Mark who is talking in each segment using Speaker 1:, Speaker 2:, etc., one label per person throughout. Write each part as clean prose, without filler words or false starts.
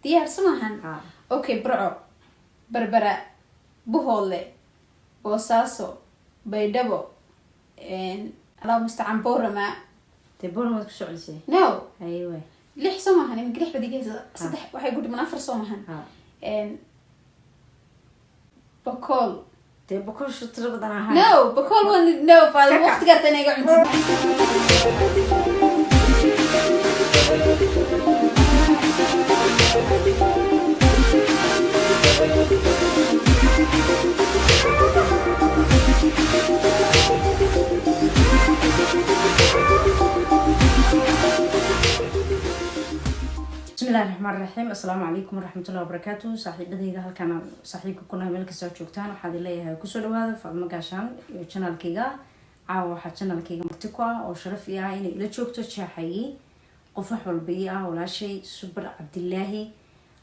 Speaker 1: diyaar samahan okay burco berbera buhoole boosaaso baydhabo alaa mustacaan boorama
Speaker 2: dee booramaad ku soclisay
Speaker 1: no
Speaker 2: aywa
Speaker 1: 6 samahan iminka 6 badigeysa 3 waxay ku dhiman 4 samahan bakool
Speaker 2: dee bakool tiro badan ahaa
Speaker 1: no bakool waa no faad waqtiga tanaga cunti
Speaker 2: bismillahi raxmaan raxiim assalaamu calaykum waraxmatullahi wabarakaatu saaxiibadayda halkaan saaxiibka kuna meel kastoo joogtaan waxaad leeyahay kusoo dhawaada Faadimo Gaashaan iyo channelkayga caawa waxaa channelkayga marti ku ah oo sharaf ii ah inay ila joogto jeexayay qof wax walba ii ah walaashay Subar Cabdilaahi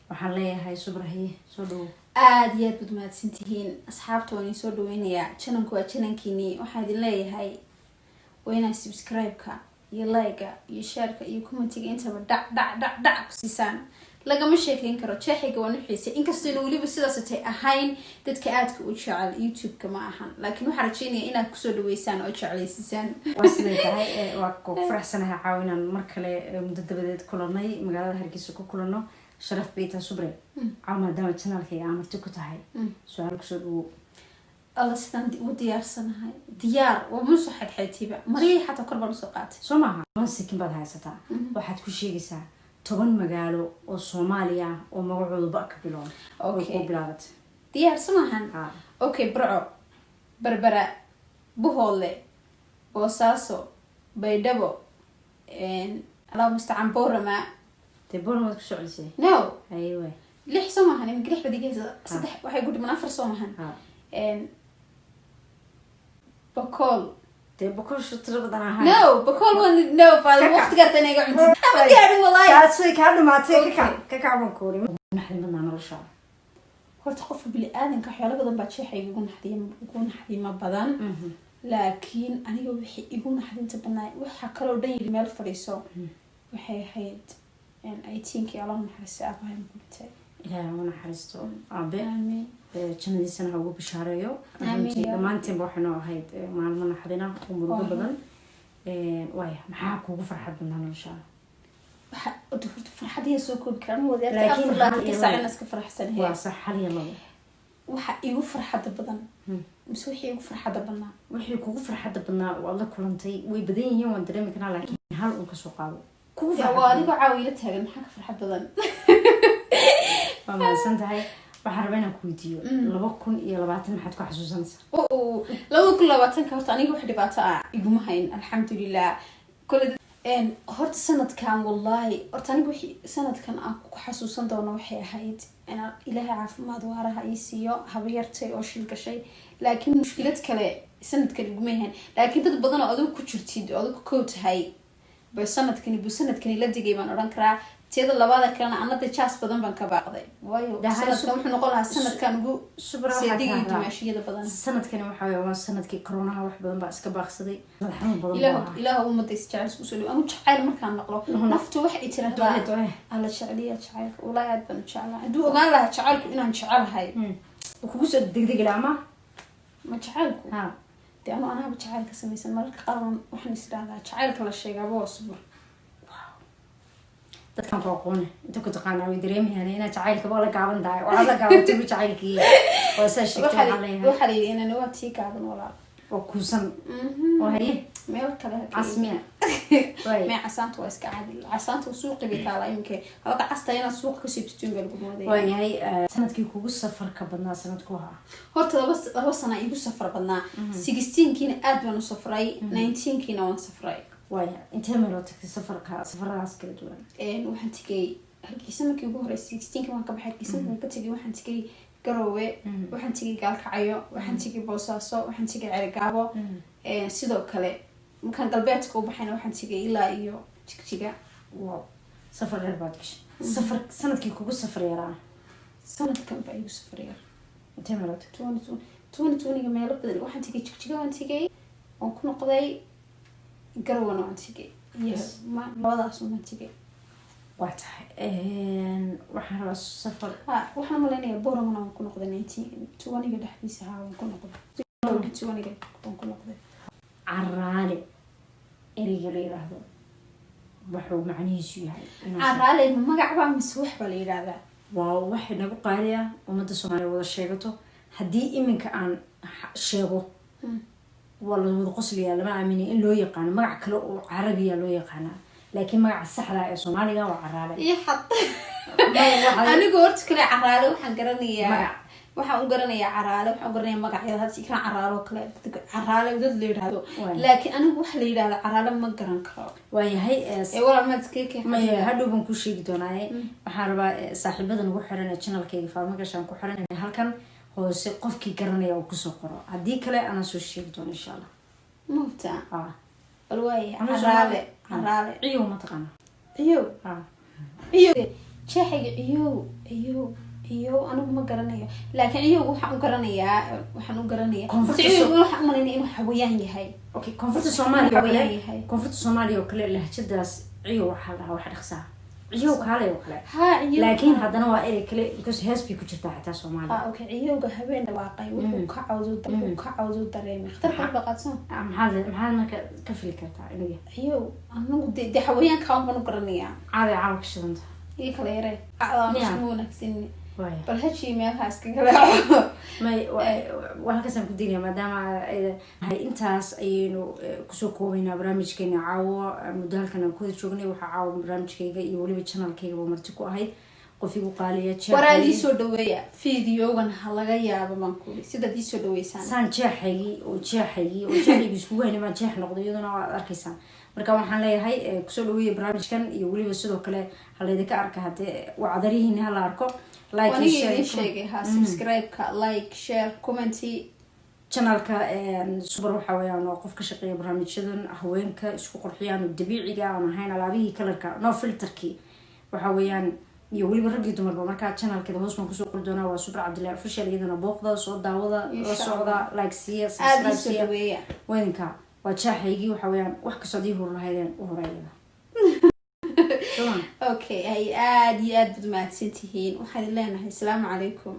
Speaker 2: waxaan leeyahay Subrahi soo dhawo
Speaker 1: aad iyo aad mahadsantihiin asxaabta waan soo dhaweynayaa channelku waa channelkiini waxaan idin leeyahay wayna subscribe-ka iyo like-ga iyo share-ka iyo comment-ga intaba dhac ku siisaan lagama sheekeyn karo jeexayga waan u xiisay inkastoo inuu waliba sidaas tay ahayn dadka aadka u jecel YouTube-ka ma ahan laakiin waxaan rajeynayaa inaad kusoo dhaweysaan oo jecleysaan
Speaker 2: waa siday tahay waa ku faraxsanahay caawinaan mar kale muddo dabadeed kulanay magaalada Hargeysa ku kulano sharaf beeta Subre maadaama channelkayga aan marti ku tahay su'aal kusoo dhawo
Speaker 1: الله سنان وديار سنة ديار ومنصو حد حيتيبا مريح حتى كربا نسوقات
Speaker 2: سو maaha mansikin baad haysataa waxaad ku sheegaysaa 10 magaalo oo Soomaaliya oo magacoodu ba ka bilow oo ku bilaabat
Speaker 1: diyaar samahan okay burco berbera buhoole boosaaso baydhabo alaa mustacaan boorama
Speaker 2: dee booramaad ku soclisay
Speaker 1: no
Speaker 2: aywa
Speaker 1: 6 samahan iminka 6 badigeysa 3 waxay ku dhiman 4 samahan bakool
Speaker 2: dee bakool tiro badan ahaa
Speaker 1: no bakool waa no faad waqtiga tanaga cunti ama gaarin wallahi
Speaker 2: taasay ka dhumaatay ka kaaban koori naxdin badan nolosha
Speaker 1: horta qofka bili aadanka waxyaalo badan baa jeexayga ugu naxdima badan laakiin aniga wixii igu naxdinta badnaa waxa kale oo dhan yiri meel fadhiiso waxay ahayd I think Allah naxariisto abahay muqtay
Speaker 2: ilaahay wana naxariisto aabe jannadiisana ha ugu bishaareeyo dhammaantiin waxaynu ahayd maalmo naxdina oo murugo badan waaya maxaa kuugu farxad badnaa nolosha
Speaker 1: waxa farxadii soo koobi karaan wadaadka saacana iska faraxsanahay
Speaker 2: waa sax hal iyo labo
Speaker 1: waxa igu farxad badan mise wixii igu farxad badnaa
Speaker 2: wixii kuugu farxad badnaa waad la kulantay way badan yihiin waan dareemi karaa laakiin hal uu ka soo qaado
Speaker 1: kugu waa adiga caawila taagan maxaa ka farxad badan
Speaker 2: waa maasan tahay waxaan rabaa inaan ku weydiiyo 2020 maxaad ku xasuusanaysaa
Speaker 1: 2020 horta aniga wax dhibaato ah iguma hayn alxamdulillah kulli horta sanadkan wallahi horta aniga wixii sanadkan aan ku xasuusan doono waxay ahayd in ilaahay caafimaad waaraha ii siiyo haba yartay oo shil gashay laakiin mushkilad kale sanadkan iguma hayn laakiin dad badan oo adigu ku jirtid oo adigu ku tahay sanadkani la digay baan oran karaa tiyada labada kalena anada jaas badan baan ka baaqday waayo sanadkan wuxuu noqon lahaa sanadkan ugu seedigay dimaashiyada badan
Speaker 2: sanadkani waxa waa sanadkii corona wax badan baa iska baaqsaday madaxweyne badan
Speaker 1: ilaahu ummadaysa jacayl isku soo dhaw jacayl markaan naqlo naftu wax ay tiraahdaa alla jacayliya jacayl wallahi aad baan jecelahay haduu ogaan lahaa jacaylku inaan jecelahay
Speaker 2: kugu soo degdeg laama
Speaker 1: ma jacaylku dee anaaba jacaylka samaysan mararka qaar waxaan isdhaahdaa jacaylka la sheegaaba waa subur
Speaker 2: dadkan ku aqoon inta ku taqaanaa way dareemayaan inaa jacaylka baa la gaaban tahay waa la gaabatay jacaylkii oo saa sheegtay
Speaker 1: waxa la inaan waa tii gaaban walaal
Speaker 2: oo kuusan oo haye
Speaker 1: meel kale
Speaker 2: asmiya
Speaker 1: ma casaantu waa iska caadi casaantu suuqi bay taala imka halka casta inaa suuq ka siibto bal gudmooday
Speaker 2: waa yahay sanadkii kugu safar ka badnaa sanadku waxa
Speaker 1: horta laba sano igu safar badnaa 16kiina aad baan u safray 19kiina waan safray
Speaker 2: waaya intee meel waqti safaradaas kala duwan
Speaker 1: waxaan tagay Hargeysa markii ugu horeysay 16 waan ka baxay Hargeysa waan ka tagay waxaan tagay Garowe waxaan tagay Gaalkacyo waxaan tagay Boosaaso waxaan tagay Cergaabo sidoo kale markaan galbeedka u baxayna waxaan tagay ilaa iyo Jigjiga
Speaker 2: wow safar dheer baad gashay safar sanadkii kugu safar yaraa
Speaker 1: sanadkan baa igu safar yar
Speaker 2: intee meel waqti
Speaker 1: 2020 meel badan waxaan tagay Jigjiga waan tagay oo ku noqday Garowe waan tagay yes ma labadaas waan tagay
Speaker 2: واتح وحنا السفر
Speaker 1: waxaan maleynayaa Boorama aan ku noqday 1920 dhaxdiisa aan ku noqday 20 aan ku noqday
Speaker 2: عرالي إريجا لي هذا وحو معنيش يعني
Speaker 1: عرالي magac baa miswax baa la yiraahdaa
Speaker 2: وواحد نبغى قارية ومدة سومالية ولا شيء هدي إمك عن شيء والله وذ قصلي لما أمني إن لو يقان magac كله عربي لو يقانا لكن magac الصحراء الصومالية وعرالي
Speaker 1: يحط أنا قلت كله عرالي وحن قرني waxaan u garanayaa caraale waxaan u garanayaa magacyada hadii kan caraalo kale caraale dad la yiraahdo laakiin anigu wax la yiraahdo caraale ma garan karo
Speaker 2: waayahay
Speaker 1: wala ma iskeke
Speaker 2: ma hadhow baan ku sheegi doonaa waxaan rabaa saaxiibadan ugu xiran channelkayga Fadma Gaashaan ku xiran inay halkan hoose qofkii garanaya uu ku soo qoro hadii kale ana soo sheegi doona insha Allah
Speaker 1: mufta bal waay caraale
Speaker 2: iyo ma taqaan
Speaker 1: iyo jeexiga iyo anigu ma garanayo laakiin iyo waxaan u garanayaa waxaan u malaynayaa inuu xawayaan yahay
Speaker 2: okay koonfurta Soomaaliya oo kale lahjadaas iyo waxa la wax dhaqsaa iyo kale oo kale laakiin hadana waa erey kale because hees bi ku jirta xitaa Soomaaliya
Speaker 1: okay iyoga habeen dhawaaqay wuxuu ka cawdo dareemay khtar baqadsan
Speaker 2: maxaa marka ka fili kartaa
Speaker 1: iyo anigu de xawayaan ka aan garanayaa
Speaker 2: caawa ka shidanta
Speaker 1: iyo kale yare aqoon naqsin bal haji meelahaas ka kala
Speaker 2: may waxa ka san ku diinaya maadaama ay intaas ayaynu kusoo koobaynaa barnaamijkeena caawa muddo halkan aan ku joognay waxa caawa barnaamijkayga iyo waliba channelkayga marti ku ahayd qofigu qaaliya
Speaker 1: waraadi soo dhaweeya fiidiyogan ha laga yaabo man ku sida di soo dhaweysaan
Speaker 2: san jeexaygi isku weyn ma jeex noqdo iyaduna waa arkaysan marka waxaan leeyahay kusoo dhaweeya barnaamijkan iyo waliba sidoo kale haleeda ka arka hadee wacdarihiina hala arko like
Speaker 1: share subscribe ka like share comment
Speaker 2: channelka super waxa weeyaan oo qof ka shaqeeya barnaamijyadan haweenka isku qurxiyaan dabiiciga aan ahayn alaabihii kalarka no filterki waxa weeyaan iyo waliba rag iyo dumarba marka channelkeeda hoos baan kusoo qori doonaa waa Super Cabdillah official iyadana booqda soo daawada la socda like siya subscribe weynka waa jaaxaygi waxa weeyaan wax ka soo diiho lahaydeen u horeeyada
Speaker 1: okay ay aad iyo aad mahadsantihiin waxaan leenahay assalaamu calaykum